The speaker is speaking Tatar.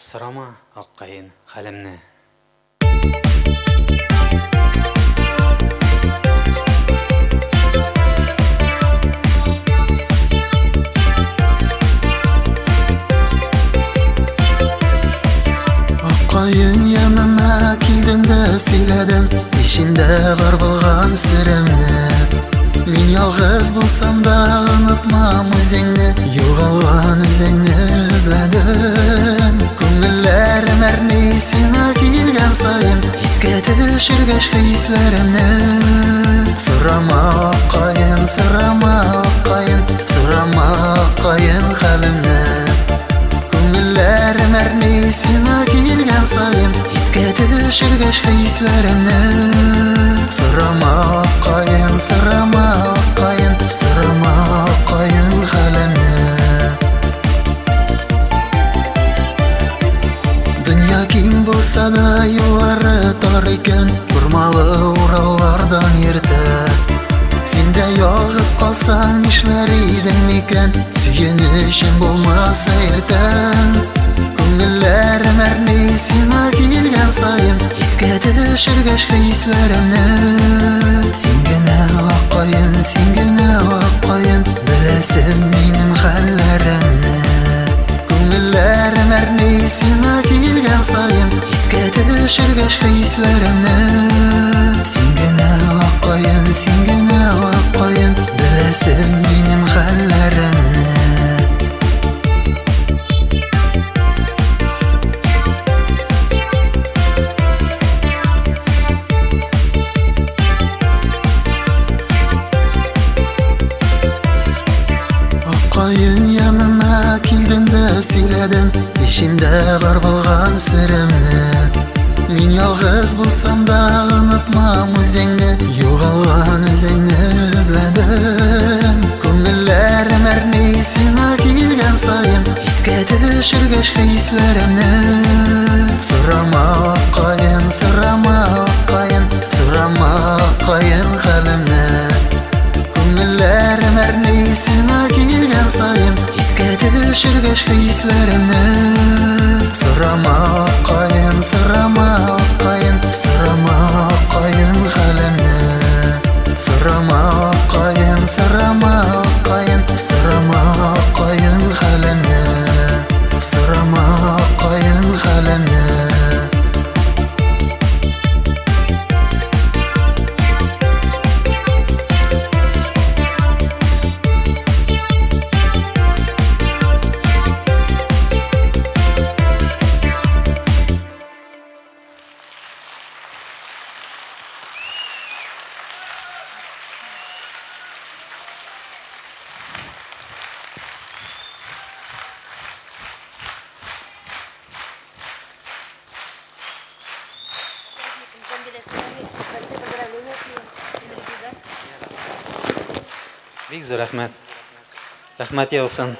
Сырама, аққайын, хәлемне. Аққайын янына келдім дә сөйләдем, ишендә бар булган серемне. Мин ялгыз булсам да онытмам үзеңне, югалган үзеңне эзләдем. Күңелләрем әрни сиңа килгән саен, искә төшергәч хисләремне. Сорама ақкайын, сорама ақкайын, сорама ақкайын хәлемне. Күңелләрем әрни сиңа килгән саен, искә төшергәч хисләремне. Сорама ақкайын, сорама ақкайын, сорама ақкайын хәлемне. Дөнья киң булса да юллары тар икән, бурмалы ураулардан йөртә. Син дә ялгыз калсаң нишләр идең микән, сөенечең булмаса иртән. Күңелләрем әрни сиңа килгән саен, искә төшергәч хисләремне. Син генә ақкайын, син генә ақкайын, беләсең минем хәлләремне. Күңелләрем әрни сиңа килгән саен, искә төшергәч хисләремне. Син генә ақкайын, син генә ақкайын, беләсең минем хәлләремне. Аққайын янына килдем дә сөйләдем, ишендә бар булган серемне. Мин ялгыз булсам да онытмам үзеңне, югалган үзеңне эзләдем. Күңелләрем әрни сиңа килгән саен, искә төшергәч хисләремне. Сорама ақкайын, сорама ақкайын, сорама ақкайын хәлемне. Күңелләрем әрни сиңа килгән саен, искә төшергәч хисләремне. Сорама ақкайын, сорама ақкайын, сорама ақкайын хәлемне. Сорама ақкайын, сорама ақкайын, сорама ақкайын хәлемне. Сорама ақкайын хәлемне. Бик зур рәхмәт. Рәхмәт яусын.